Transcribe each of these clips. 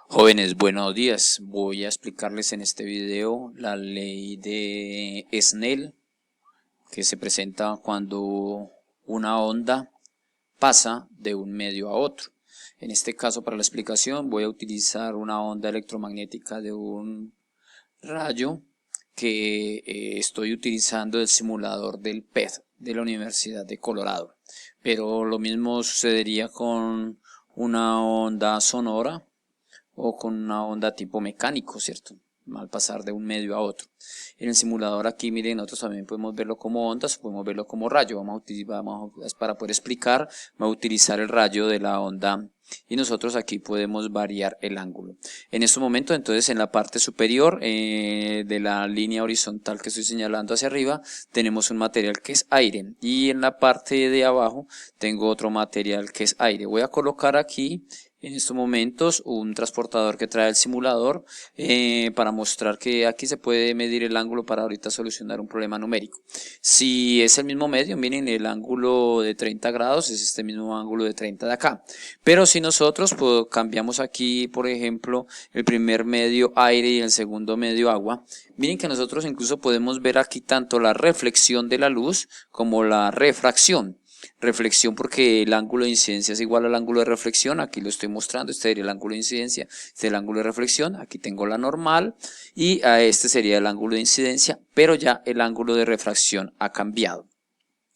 Jóvenes, buenos días. Voy a explicarles en este video la ley de Snell que se presenta cuando una onda pasa de un medio a otro. En este caso, para la explicación, voy a utilizar una onda electromagnética de un rayo que estoy utilizando el simulador del PET de la Universidad de Colorado. Pero lo mismo sucedería con una onda sonora o con una onda tipo mecánico, ¿cierto? Al pasar de un medio a otro. En el simulador aquí, miren, nosotros también podemos verlo como ondas, podemos verlo como rayo. Para poder explicar, vamos a utilizar el rayo de la onda y nosotros aquí podemos variar el ángulo. En este momento, entonces, en la parte superior de la línea horizontal que estoy señalando hacia arriba, tenemos un material que es aire, y en la parte de abajo tengo otro material que es aire. Voy a colocar aquí en estos momentos un transportador que trae el simulador para mostrar que aquí se puede medir el ángulo para ahorita solucionar un problema numérico. Si es el mismo medio, miren, el ángulo de 30 grados es este mismo ángulo de 30 de acá. Pero si nosotros cambiamos aquí, por ejemplo, el primer medio aire y el segundo medio agua, miren que nosotros incluso podemos ver aquí tanto la reflexión de la luz como la refracción. Reflexión porque el ángulo de incidencia es igual al ángulo de reflexión, aquí lo estoy mostrando, este sería el ángulo de incidencia, este es el ángulo de reflexión, aquí tengo la normal y a este sería el ángulo de incidencia, pero ya el ángulo de refracción ha cambiado.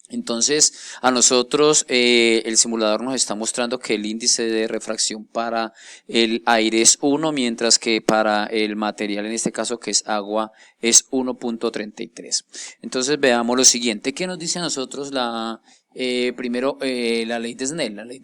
Entonces a nosotros el simulador nos está mostrando que el índice de refracción para el aire es 1, mientras que para el material, en este caso que es agua, es 1.33. Entonces veamos lo siguiente. ¿Qué nos dice a nosotros primero la ley de Snell? La ley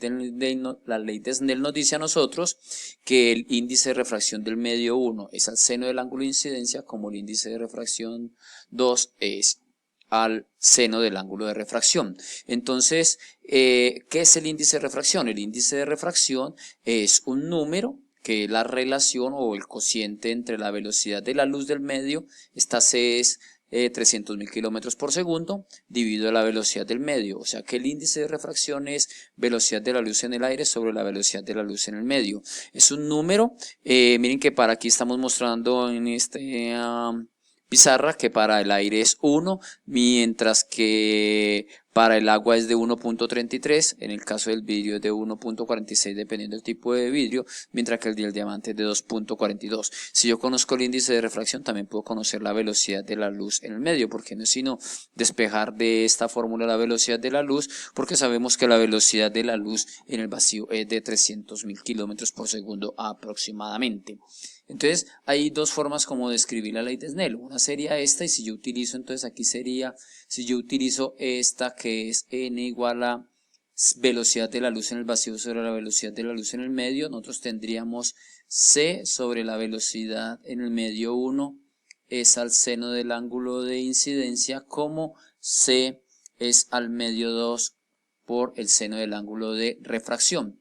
de Snell nos dice a nosotros que el índice de refracción del medio 1 es al seno del ángulo de incidencia, como el índice de refracción 2 es al seno del ángulo de refracción. Entonces, ¿qué es el índice de refracción? El índice de refracción es un número que es la relación o el cociente entre la velocidad de la luz del medio, esta C es 300.000 kilómetros por segundo, dividido la velocidad del medio. O sea que el índice de refracción es velocidad de la luz en el aire sobre la velocidad de la luz en el medio. Es un número, miren que para aquí estamos mostrando en este pizarra que para el aire es 1, mientras que para el agua es de 1.33, en el caso del vidrio es de 1.46 dependiendo del tipo de vidrio, mientras que el del diamante es de 2.42. Si yo conozco el índice de refracción, también puedo conocer la velocidad de la luz en el medio, porque no es sino despejar de esta fórmula la velocidad de la luz, porque sabemos que la velocidad de la luz en el vacío es de 300.000 kilómetros por segundo aproximadamente. Entonces hay dos formas como de escribir la ley de Snell. Una sería esta, y si yo utilizo, entonces aquí sería, si yo utilizo esta que es n igual a velocidad de la luz en el vacío sobre la velocidad de la luz en el medio, nosotros tendríamos c sobre la velocidad en el medio 1 es al seno del ángulo de incidencia, como c es al medio 2 por el seno del ángulo de refracción.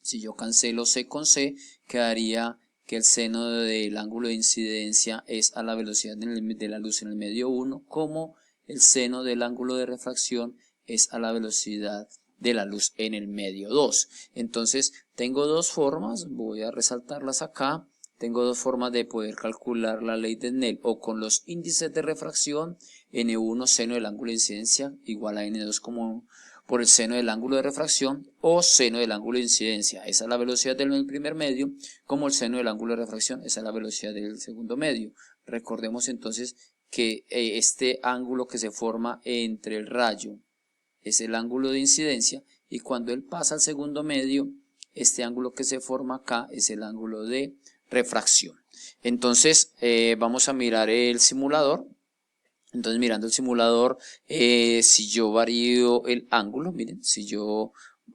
Si yo cancelo c con c, quedaría que el seno del ángulo de incidencia es a la velocidad de la luz en el medio 1, como el seno del ángulo de refracción es a la velocidad de la luz en el medio 2. Entonces tengo dos formas, voy a resaltarlas acá. Tengo dos formas de poder calcular la ley de Snell, o con los índices de refracción, n1 seno del ángulo de incidencia igual a n2 como por el seno del ángulo de refracción, o seno del ángulo de incidencia, esa es la velocidad del primer medio, como el seno del ángulo de refracción, esa es la velocidad del segundo medio. Recordemos entonces que este ángulo que se forma entre el rayo es el ángulo de incidencia, y cuando él pasa al segundo medio, este ángulo que se forma acá es el ángulo de refracción. Entonces vamos a mirar el simulador. Entonces, mirando el simulador, si yo varío el ángulo, miren, si yo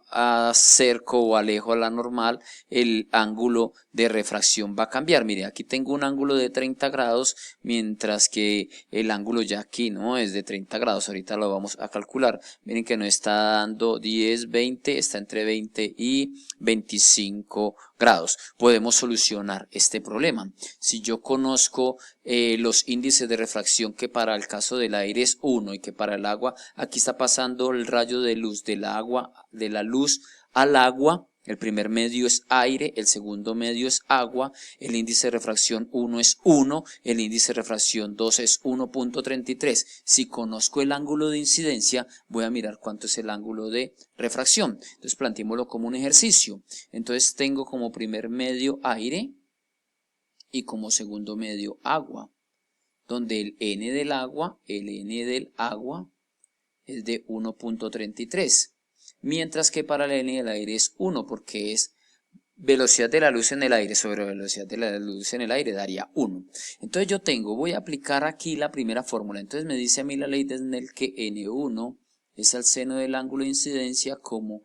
acerco o alejo a la normal, el ángulo de refracción va a cambiar. Mire, aquí tengo un ángulo de 30 grados, mientras que el ángulo ya aquí no es de 30 grados. Ahorita lo vamos a calcular. Miren que no está dando 10, 20, está entre 20 y 25 grados. Podemos solucionar este problema. Si yo conozco los índices de refracción, que para el caso del aire es 1 y que para el agua, aquí está pasando el rayo de luz del agua, de la luz al agua, El primer medio es aire, el segundo medio es agua, el índice de refracción 1 es 1, el índice de refracción 2 es 1.33. Si conozco el ángulo de incidencia, voy a mirar cuánto es el ángulo de refracción. Entonces planteémoslo como un ejercicio. Entonces tengo como primer medio aire y como segundo medio agua, donde el N del agua es de 1.33. Mientras que para el N del aire es 1, porque es velocidad de la luz en el aire sobre velocidad de la luz en el aire daría 1. Entonces voy a aplicar aquí la primera fórmula. Entonces me dice a mí la ley de Snell que N1 es el seno del ángulo de incidencia, como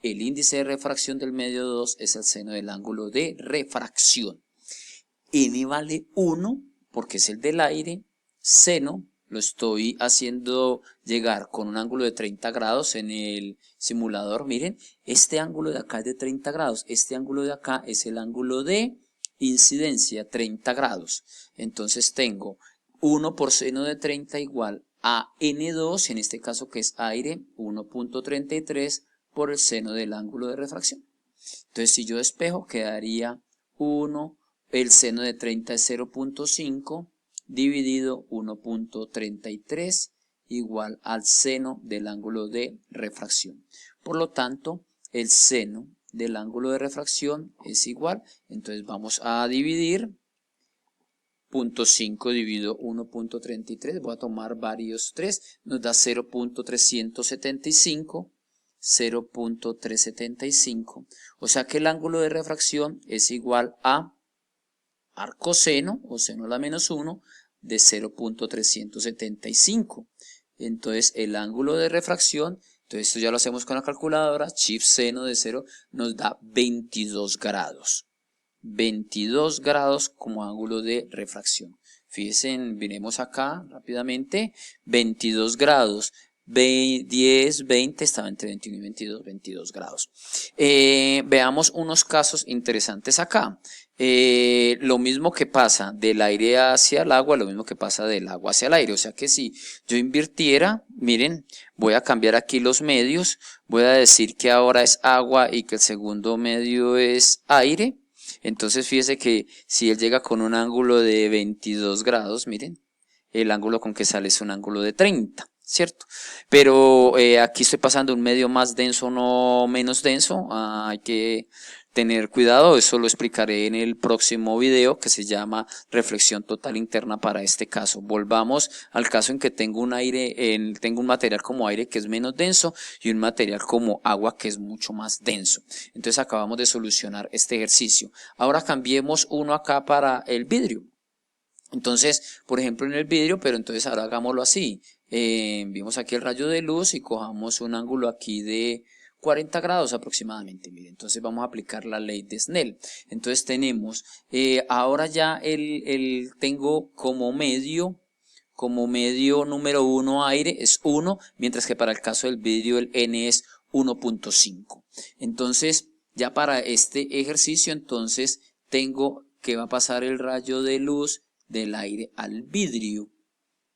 el índice de refracción del medio 2 es el seno del ángulo de refracción. N vale 1 porque es el del aire, seno lo estoy haciendo llegar con un ángulo de 30 grados en el simulador. Miren, este ángulo de acá es de 30 grados, este ángulo de acá es el ángulo de incidencia, 30 grados. Entonces tengo 1 por seno de 30 igual a N2, en este caso que es aire, 1.33 por el seno del ángulo de refracción. Entonces si yo despejo quedaría 1, el seno de 30 es 0.5, dividido 1.33 igual al seno del ángulo de refracción. Por lo tanto, el seno del ángulo de refracción es igual, entonces vamos a dividir 0.5 dividido 1.33, voy a tomar varios 3, nos da 0.375, 0.375, o sea que el ángulo de refracción es igual a arcoseno o seno a la menos 1 de 0.375. Entonces el ángulo de refracción, entonces esto ya lo hacemos con la calculadora, shift seno de 0 nos da 22 grados. 22 grados como ángulo de refracción. Fíjense, miremos acá rápidamente, 22 grados. 10, 20, estaba entre 21 y 22 grados. Veamos unos casos interesantes acá. Lo mismo que pasa del aire hacia el agua, lo mismo que pasa del agua hacia el aire. O sea que si yo invirtiera, miren, voy a cambiar aquí los medios, voy a decir que ahora es agua y que el segundo medio es aire. Entonces fíjese que si él llega con un ángulo de 22 grados, miren, el ángulo con que sale es un ángulo de 30. ¿Cierto? Pero aquí estoy pasando un medio más denso, no menos denso. Hay que tener cuidado, eso lo explicaré en el próximo video que se llama reflexión total interna para este caso. Volvamos al caso en que tengo un tengo un material como aire que es menos denso y un material como agua que es mucho más denso. Entonces acabamos de solucionar este ejercicio. Ahora cambiemos uno acá para el vidrio. Entonces, por ejemplo en el vidrio, pero entonces ahora hagámoslo así. Vimos aquí el rayo de luz y cojamos un ángulo aquí de 40 grados aproximadamente. Miren, entonces vamos a aplicar la ley de Snell. Entonces tenemos, ahora ya tengo como medio número 1 aire es 1, mientras que para el caso del vidrio el N es 1.5. Entonces, ya para este ejercicio, entonces tengo que va a pasar el rayo de luz del aire al vidrio.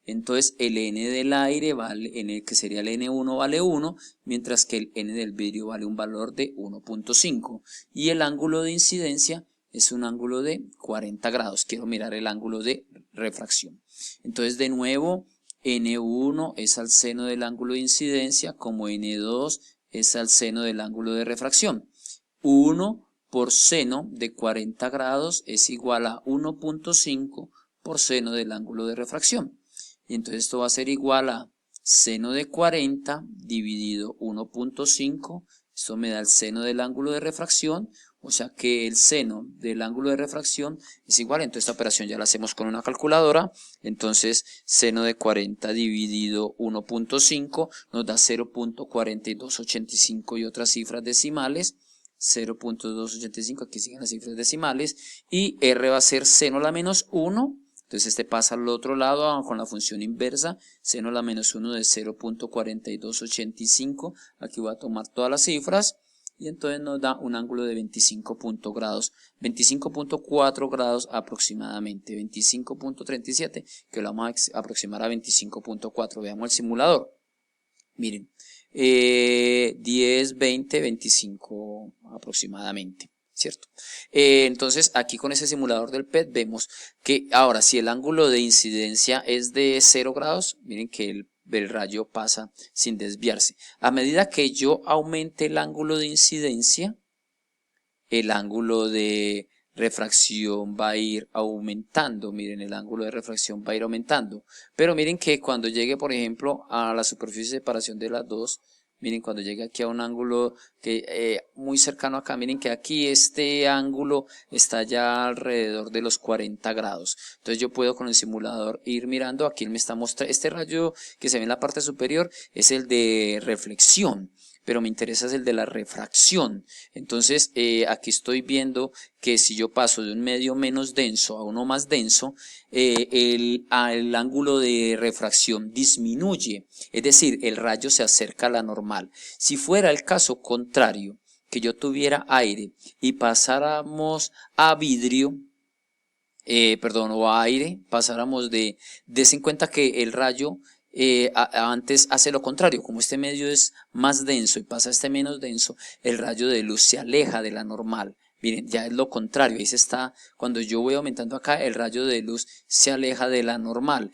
Entonces el N del aire vale, que sería el N1 vale 1, mientras que el N del vidrio vale un valor de 1.5. Y el ángulo de incidencia es un ángulo de 40 grados. Quiero mirar el ángulo de refracción. Entonces de nuevo, N1 es al seno del ángulo de incidencia, como N2 es al seno del ángulo de refracción. 1 por seno de 40 grados es igual a 1.5 por seno del ángulo de refracción. Y entonces esto va a ser igual a seno de 40 dividido 1.5. Esto me da el seno del ángulo de refracción. O sea que el seno del ángulo de refracción es igual. Entonces esta operación ya la hacemos con una calculadora. Entonces seno de 40 dividido 1.5 nos da 0.4285 y otras cifras decimales. 0.285, aquí siguen las cifras decimales. Y R va a ser seno a la menos 1. Entonces este pasa al otro lado con la función inversa, seno a la menos 1 de 0.4285, aquí voy a tomar todas las cifras, y entonces nos da un ángulo de 25.4 grados aproximadamente, 25.37, que lo vamos a aproximar a 25.4, veamos el simulador. Miren, 10, 20, 25 aproximadamente, ¿cierto? Entonces aquí con ese simulador del PET vemos que ahora si el ángulo de incidencia es de 0 grados, miren que el rayo pasa sin desviarse. A medida que yo aumente el ángulo de incidencia, el ángulo de refracción va a ir aumentando. Miren, el ángulo de refracción va a ir aumentando. Pero miren que cuando llegue, por ejemplo, a la superficie de separación de las dos, miren, cuando llegue aquí a un ángulo que muy cercano acá, miren que aquí este ángulo está ya alrededor de los 40 grados. Entonces yo puedo con el simulador ir mirando, aquí él me está mostrando, este rayo que se ve en la parte superior es el de reflexión, pero me interesa es el de la refracción. Entonces aquí estoy viendo que si yo paso de un medio menos denso a uno más denso, el ángulo de refracción disminuye, es decir, el rayo se acerca a la normal. Si fuera el caso contrario, que yo tuviera aire y pasáramos a vidrio, o a aire, pasáramos des en cuenta que el rayo antes hace lo contrario, como este medio es más denso y pasa a este menos denso, el rayo de luz se aleja de la normal. Miren, ya es lo contrario, ahí se está, cuando yo voy aumentando acá, el rayo de luz se aleja de la normal.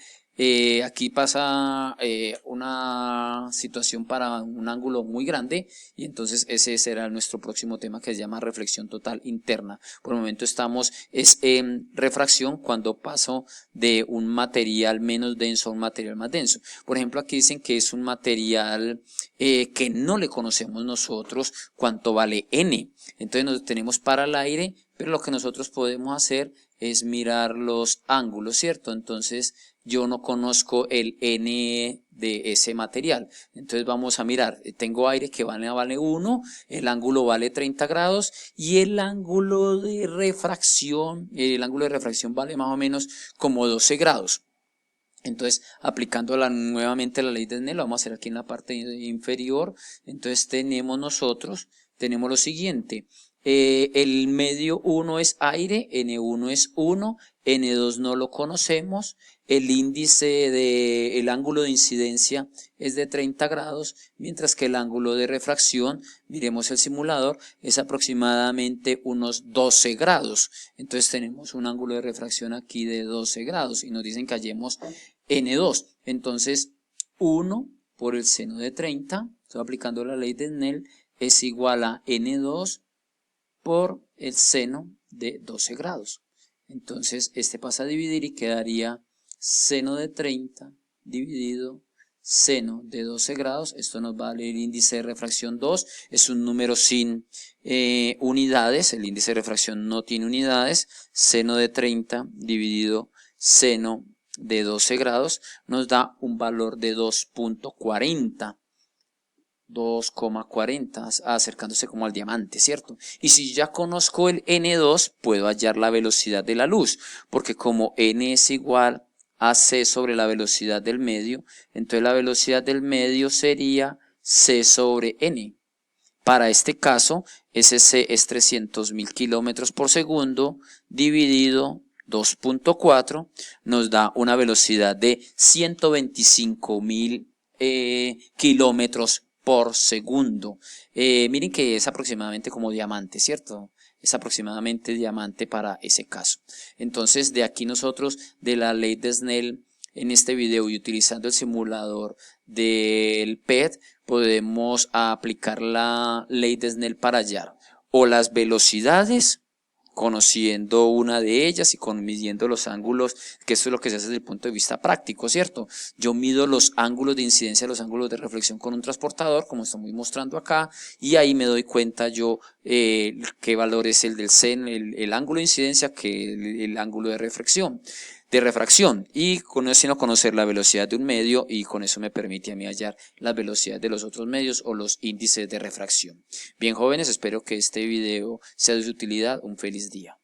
Aquí pasa una situación para un ángulo muy grande y entonces ese será nuestro próximo tema, que se llama reflexión total interna. Por el momento estamos en refracción cuando paso de un material menos denso a un material más denso. Por ejemplo, aquí dicen que es un material que no le conocemos nosotros cuánto vale N. Entonces nos tenemos para el aire, pero lo que nosotros podemos hacer es mirar los ángulos, ¿cierto? Entonces yo no conozco el N de ese material. Entonces vamos a mirar, tengo aire que vale 1, el ángulo vale 30 grados y el ángulo de refracción vale más o menos como 12 grados. Entonces, aplicando nuevamente la ley de Snell, lo vamos a hacer aquí en la parte inferior. Entonces tenemos lo siguiente. El medio 1 es aire, N1 es 1, N2 no lo conocemos, el índice del ángulo de incidencia es de 30 grados, mientras que el ángulo de refracción, miremos el simulador, es aproximadamente unos 12 grados. Entonces tenemos un ángulo de refracción aquí de 12 grados y nos dicen que hallemos N2. Entonces 1 por el seno de 30, estoy aplicando la ley de Snell, es igual a N2 por el seno de 12 grados. Entonces este pasa a dividir y quedaría seno de 30 dividido seno de 12 grados. Esto nos va a dar el índice de refracción 2. Es un número sin unidades. El índice de refracción no tiene unidades. Seno de 30 dividido seno de 12 grados nos da un valor de 2.40. 2,40, acercándose como al diamante, ¿cierto? Y si ya conozco el N2, puedo hallar la velocidad de la luz, porque como N es igual a C sobre la velocidad del medio, entonces la velocidad del medio sería C sobre N. Para este caso, ese C es 300.000 kilómetros por segundo, dividido 2.4, nos da una velocidad de 125.000 kilómetros por segundo. Miren que es aproximadamente como diamante, ¿cierto? Es aproximadamente diamante para ese caso. Entonces, de aquí nosotros, de la ley de Snell, en este video y utilizando el simulador del PET, podemos aplicar la ley de Snell para hallar o las velocidades, conociendo una de ellas y midiendo los ángulos, que esto es lo que se hace desde el punto de vista práctico, ¿cierto? Yo mido los ángulos de incidencia, los ángulos de reflexión con un transportador, como estamos mostrando acá, y ahí me doy cuenta yo qué valor es el del seno, el ángulo de incidencia, que el ángulo de refracción, y con eso sino conocer la velocidad de un medio, y con eso me permite a mí hallar las velocidades de los otros medios o los índices de refracción. Bien, jóvenes, espero que este video sea de su utilidad. Un feliz día.